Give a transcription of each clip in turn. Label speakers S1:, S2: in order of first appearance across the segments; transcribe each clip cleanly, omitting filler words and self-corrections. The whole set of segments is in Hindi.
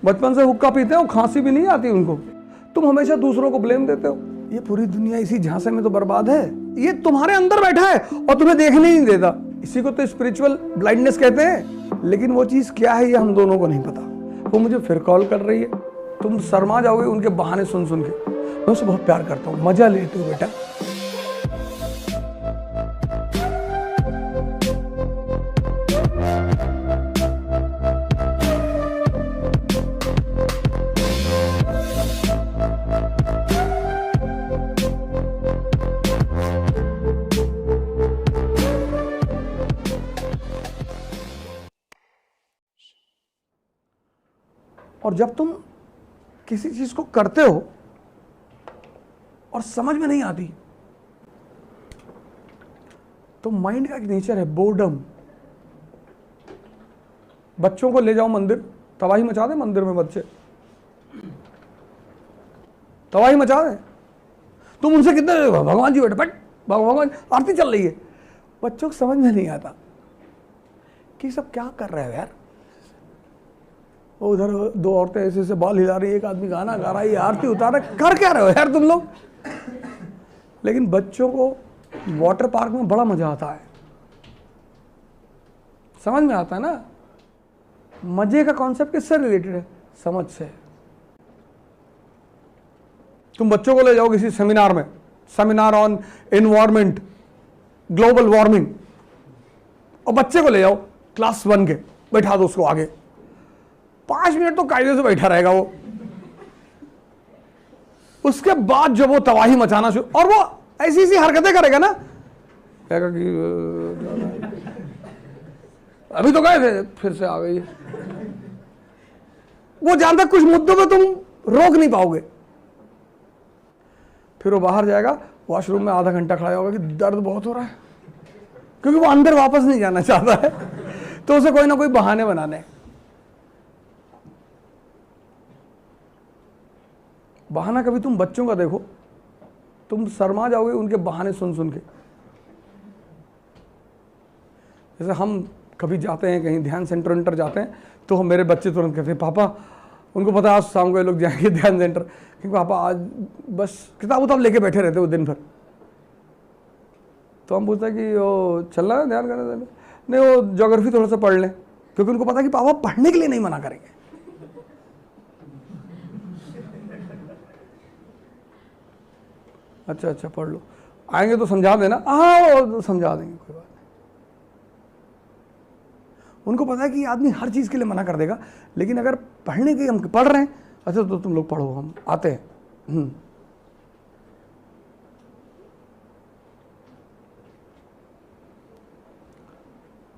S1: बचपन से हुक्का पीते हो, खांसी भी नहीं आती उनको। तुम हमेशा दूसरों को ब्लेम देते हो। ये पूरी दुनिया इसी झांसे में तो बर्बाद है। ये तुम्हारे अंदर बैठा है और तुम्हें देखने ही नहीं देता। इसी को तो स्पिरिचुअल ब्लाइंडनेस कहते हैं। लेकिन वो चीज क्या है ये हम दोनों को नहीं पता। वो मुझे फिर कॉल कर रही है, तुम शर्मा जाओगे उनके बहाने सुन सुन के। मैं उसे बहुत प्यार करता हूँ, मजा लेते हो बेटा। और जब तुम किसी चीज को करते हो और समझ में नहीं आती, तो माइंड का एक नेचर है बोर्डम। बच्चों को ले जाओ मंदिर, तबाही मचा दे मंदिर में बच्चे, तबाही मचा दे। तुम उनसे कितने भगवान जी बेटा, बट भगवान आरती चल रही है। बच्चों को समझ में नहीं आता कि सब क्या कर रहे हो यार। उधर दो औरतें ऐसे ऐसे बाल हिला रही है, एक आदमी गाना गा रहा है, आरती उतार रहा है, कर क्या रहे हो यार तुम लोग। लेकिन बच्चों को वाटर पार्क में बड़ा मजा आता है, समझ में आता है ना। मजे का कॉन्सेप्ट किससे रिलेटेड है? समझ से। तुम बच्चों को ले जाओ किसी सेमिनार में, seminar on environment, global warming, और बच्चे को ले जाओ क्लास 1 के, बैठा दो उसको आगे, 5 मिनट तो कायदे से बैठा रहेगा वो। उसके बाद जब वो तबाही मचाना शुरू, और वो ऐसी ऐसी हरकतें करेगा ना, कहेगा कि अभी तो गए थे फिर से आ गई। वो जानता कुछ मुद्दों पे तुम रोक नहीं पाओगे। फिर वो बाहर जाएगा, वॉशरूम में आधा घंटा खड़ा होगा कि दर्द बहुत हो रहा है, क्योंकि वो अंदर वापस नहीं जाना चाहता है, तो उसे कोई ना कोई बहाने बनाने। बहाना कभी तुम बच्चों का देखो, तुम शर्मा जाओगे उनके बहाने सुन सुन के। जैसे हम कभी जाते हैं कहीं ध्यान सेंटर जाते हैं, तो हम मेरे बच्चे तुरंत कहते हैं पापा, उनको पता है आज शाम को ये लोग जाएंगे ध्यान सेंटर, क्योंकि पापा आज बस किताब उताब लेके बैठे रहते वो दिन भर। तो हम पूछते हैं कि वो चल रहा है ध्यान करने, नहीं वो ज्योग्राफी थोड़ा सा पढ़ लें, क्योंकि उनको पता है कि पापा पढ़ने के लिए नहीं मना करेंगे। अच्छा अच्छा पढ़ लो, आएंगे तो समझा देना। हाँ वो समझा देंगे, कोई बात नहीं। उनको पता है कि आदमी हर चीज़ के लिए मना कर देगा, लेकिन अगर पढ़ने के हम पढ़ रहे हैं, अच्छा तो तुम लोग पढ़ो, हम आते हैं।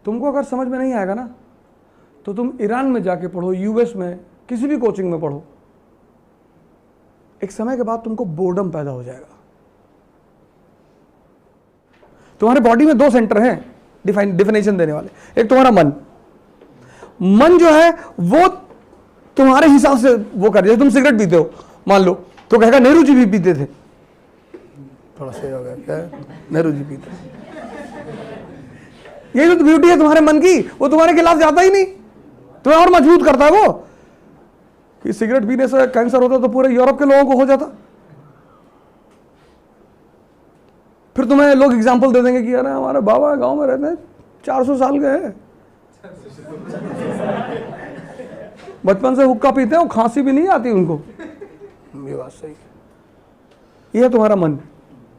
S1: तुमको अगर समझ में नहीं आएगा ना, तो तुम ईरान में जाके पढ़ो, यूएस में, किसी भी कोचिंग में पढ़ो। एक समय के बाद तुमको बोर्डम पैदा हो जाएगा। तुम्हारे बॉडी में 2 सेंटर हैं डिफिनेशन देने वाले। एक तुम्हारा मन जो है वो तुम्हारे हिसाब से वो कर, जैसे तुम सिगरेट पीते हो मान लो, तो कहेगा नेहरू जी भी पीते थे, थोड़ा सही हो गया क्या, नेहरू जी पीते। यही तो ब्यूटी है तुम्हारे मन की, वो तुम्हारे खिलाफ जाता ही नहीं, तुम्हें और मजबूत करता है वो। कि सिगरेट पीने से कैंसर होता तो पूरे यूरोप के लोगों को हो जाता। फिर तुम्हें लोग एग्जाम्पल दे देंगे कि अरे हमारे बाबा गांव में रहते हैं 400 साल के हैं, बचपन से हुक्का पीते हो, खांसी भी नहीं आती उनको। ये बात सही है। ये है तुम्हारा मन,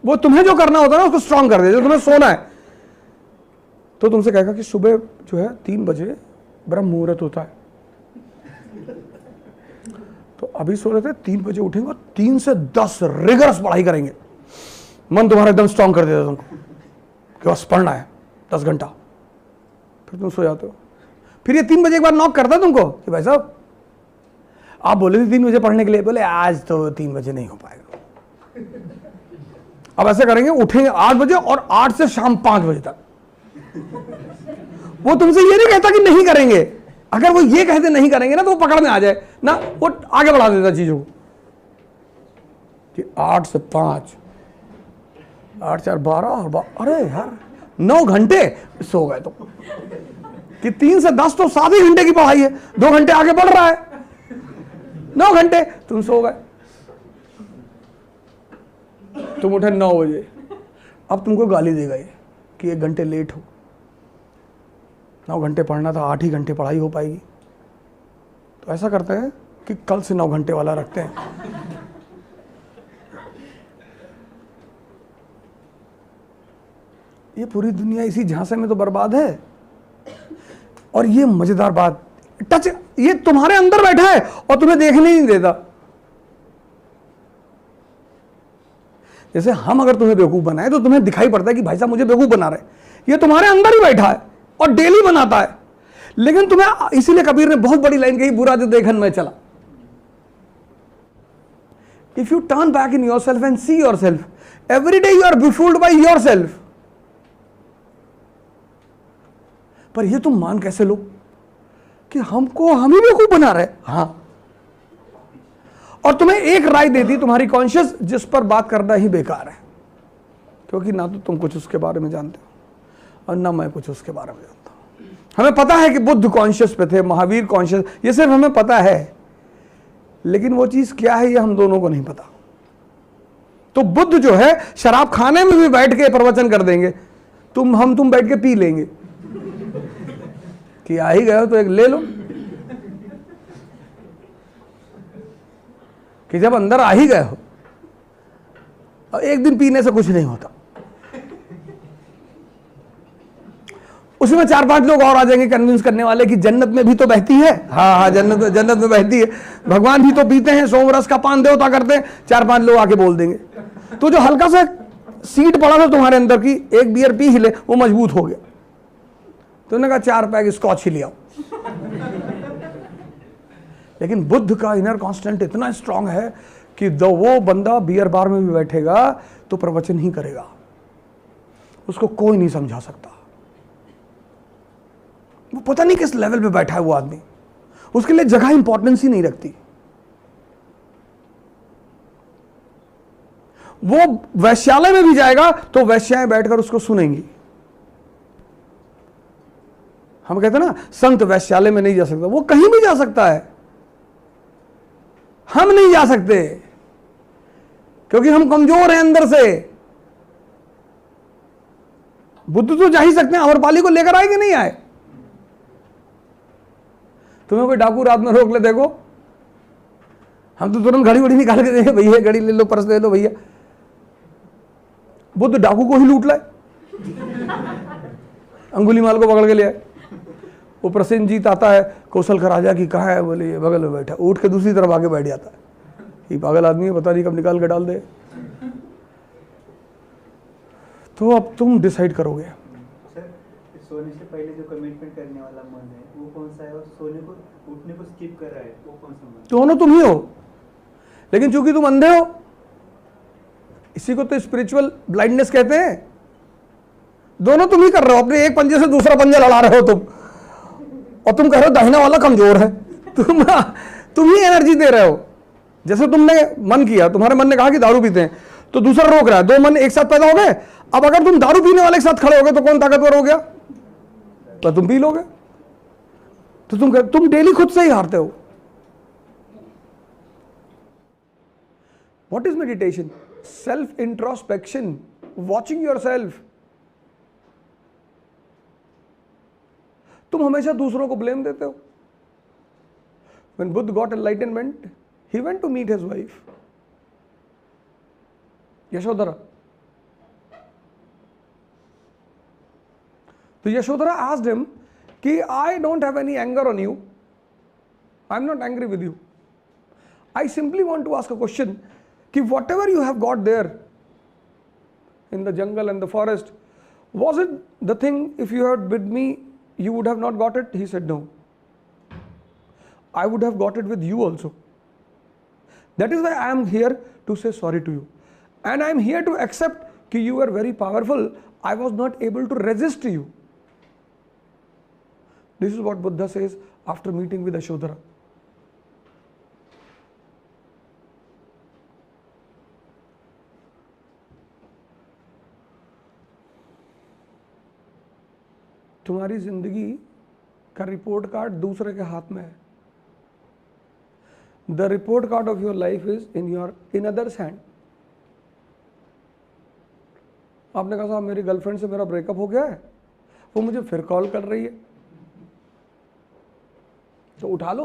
S1: वो तुम्हें जो करना होता है ना उसको स्ट्रांग कर दे। जो तुम्हें सोना है तो तुमसे कहेगा कि सुबह जो है 3 बजे ब्रह्म मुहूर्त होता है, तो अभी सो रहे थे, 3 बजे उठेंगे और 3 से 10 रिगरस पढ़ाई करेंगे। मन तुम्हारा एकदम स्ट्रांग कर देता तुमको कि बस पढ़ना है 10 घंटा। फिर तुम सो जाते हो। फिर ये 3 बजे एक बार नॉक करता है तुमको कि भाई साहब आप बोले थे 3 बजे पढ़ने के लिए, बोले आज तो 3 बजे नहीं हो पाएगा। अब ऐसे करेंगे, उठेंगे 8 बजे और 8 से शाम 5 बजे तक। वो तुमसे ये नहीं कहता कि नहीं करेंगे, अगर वो ये कहते नहीं करेंगे ना तो वो पकड़ में आ जाए ना, वो आगे बढ़ा देता चीजों को कि 8 से 5, 8 4 12 और अरे यार 9 घंटे सो गए तो कि 3 से 10 तो 7 ही घंटे की पढ़ाई है, 2 घंटे आगे बढ़ रहा है। 9 घंटे तुम सो गए, तुम उठे 9 बजे, अब तुमको गाली देगा ये कि 1 घंटे लेट हो। 9 घंटे पढ़ना था, 8 ही घंटे पढ़ाई हो पाएगी। तो ऐसा करते हैं कि कल से 9 घंटे वाला रखते हैं। ये पूरी दुनिया इसी झांसे में तो बर्बाद है। और ये मजेदार बात, टच ये तुम्हारे अंदर बैठा है और तुम्हें देखने ही नहीं देता। जैसे हम अगर तुम्हें बेवकूफ बनाए तो तुम्हें दिखाई पड़ता है कि भाई साहब मुझे बेवकूफ बना रहे, ये तुम्हारे अंदर ही बैठा है और डेली बनाता है। लेकिन तुम्हें, इसीलिए कबीर ने बहुत बड़ी लाइन कही, बुरा जो देखन में चला। If you turn back in yourself and see yourself, every day you are befooled by yourself. पर ये तुम मान कैसे लो कि हम ही बेवकूफ बना रहे। हाँ, और तुम्हें एक राय देती तुम्हारी कॉन्शियस, जिस पर बात करना ही बेकार है, क्योंकि ना तो तुम कुछ उसके बारे में जानते हो और ना मैं कुछ उसके बारे में जानता हूं। हमें पता है कि बुद्ध कॉन्शियस पे थे, महावीर कॉन्शियस, ये सिर्फ हमें पता है, लेकिन वो चीज क्या है ये हम दोनों को नहीं पता। तो बुद्ध जो है शराब खाने में भी बैठ के प्रवचन कर देंगे, तुम बैठ के पी लेंगे कि आ ही गए हो तो एक ले लो, कि जब अंदर आ ही गए हो, और एक दिन पीने से कुछ नहीं होता, उसमें 4-5 लोग और आ जाएंगे कन्विंस करने वाले कि जन्नत में भी तो बहती है। हाँ, जन्नत में बहती है, भगवान भी तो पीते हैं, 100 वर्ष का पान देवता करते हैं। 4-5 लोग आके बोल देंगे। तो जो हल्का सा सीड पड़ा था तुम्हारे अंदर की, एक बियर पी हिले, वो मजबूत हो गया। तुमने कहा 4 पैक स्कॉच ही लिया। लेकिन बुद्ध का इनर कांस्टेंट इतना स्ट्रांग है कि वो बंदा बियर बार में भी बैठेगा तो प्रवचन ही करेगा, उसको कोई नहीं समझा सकता। वो पता नहीं किस लेवल पे बैठा है वो आदमी, उसके लिए जगह इंपॉर्टेंस ही नहीं रखती। वो वैश्यालय में भी जाएगा तो वैश्याएं बैठकर उसको सुनेंगी। हम कहते हैं ना, संत वैश्यालय में नहीं जा सकता, वो कहीं भी जा सकता है, हम नहीं जा सकते क्योंकि हम कमजोर हैं अंदर से। बुद्ध तो जा ही सकते हैं, अमरपाली को लेकर आए कि नहीं आए? तुम्हें कोई डाकू रात में रोक ले, देखो हम तो तुरंत घड़ी वड़ी निकाल के देंगे, भैया घड़ी ले लो, पर्स ले लो भैया। बुद्ध डाकू को ही लूट लाए, अंगुलीमाल को पकड़ के ले आए। वो प्रसेनजीत आता है, कौशल का राजा की कहाँ है, बोले ये बगल में बैठा, उठ के दूसरी तरफ आके बैठ जाता है। ये पागल आदमी है, पता नहीं कब निकाल के डाल दे। तो अब तुम डिसाइड करोगे।
S2: सर, सोने से पहले जो कमिटमेंट करने वाला मन है वो कौन सा है, और सोने को उठने को स्किप कर रहा है वो कौन सा मन?
S1: दोनों तुम ही हो, लेकिन चूंकि तुम अंधे हो, इसी को तो स्पिरिचुअल ब्लाइंडनेस कहते हैं। दोनों तुम ही कर रहे हो, अपने एक पंजे से दूसरा पंजा लड़ा रहे हो तुम, और तुम कह रहे हो दाहिना वाला कमजोर है। तुम ही एनर्जी दे रहे हो। जैसे तुमने मन किया, तुम्हारे मन ने कहा कि दारू पीते हैं, तो दूसरा रोक रहा है, 2 मन एक साथ पैदा हो गए। अब अगर तुम दारू पीने वाले के साथ खड़े हो गए तो कौन ताकतवर हो गया? तो तुम पी लोगे। तो तुम डेली खुद से ही हारते हो। What is meditation? Self introspection, watching your self. तुम हमेशा दूसरों को ब्लेम देते हो। When Buddha got enlightenment, he went to meet his wife, Yashodhara. So Yashodhara asked him, "Ki I don't have any anger on you. I'm not angry with you. I simply want to ask a question. Ki whatever you have got there in the jungle and the forest, was it the thing if you had with me, you would have not got it?" He said, "No. I would have got it with you also. That is why I am here to say sorry to you. And I am here to accept that you were very powerful. I was not able to resist you." This is what Buddha says after meeting with Yashodhara. तुम्हारी जिंदगी का रिपोर्ट कार्ड दूसरे के हाथ में है। The report card of your life is in others hand. आपने कहा साहब मेरी गर्लफ्रेंड से मेरा ब्रेकअप हो गया है, वो मुझे फिर कॉल कर रही है, तो उठा लो।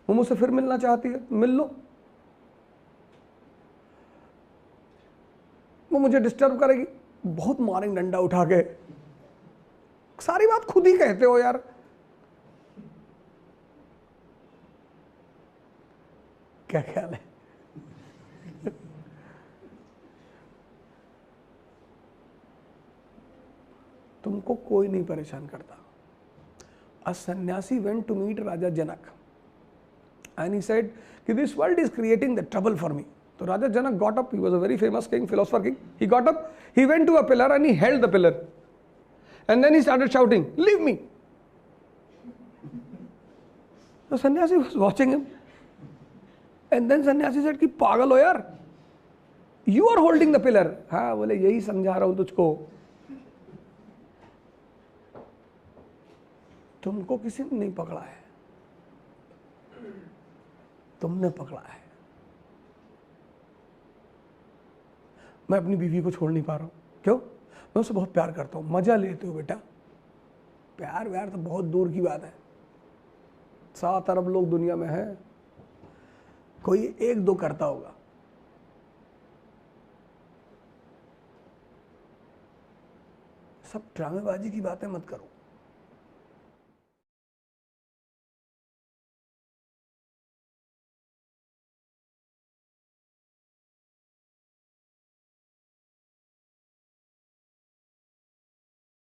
S1: वो मुझसे फिर मिलना चाहती है, मिल लो। वो मुझे डिस्टर्ब करेगी, बहुत मारेंगे डंडा उठा के। सारी बात खुद ही कहते हो यार। क्या ख्याल है? तुमको कोई नहीं परेशान करता। A sannyasi went to meet Raja Janak and he said कि this world is creating the trouble for me. तो Raja Janak got up, he was a very famous king, philosopher king. He got up, he went to a pillar and he held the pillar and then he started shouting, leave me. The sannyasi was watching him and then sannyasi said कि पागल हो यार, you are holding the pillar। हाँ बोले यही समझा रहा हूं तुझको, तुमको किसी ने नहीं पकड़ा है, तुमने पकड़ा है। मैं अपनी बीवी को छोड़ नहीं पा रहा हूँ, क्यों? मैं उससे बहुत प्यार करता हूँ। मजा लेते हो बेटा, प्यार व्यार तो बहुत दूर की बात है। 7 अरब लोग दुनिया में हैं, कोई 1-2 करता होगा। सब ड्रामेबाजी की बातें मत करो।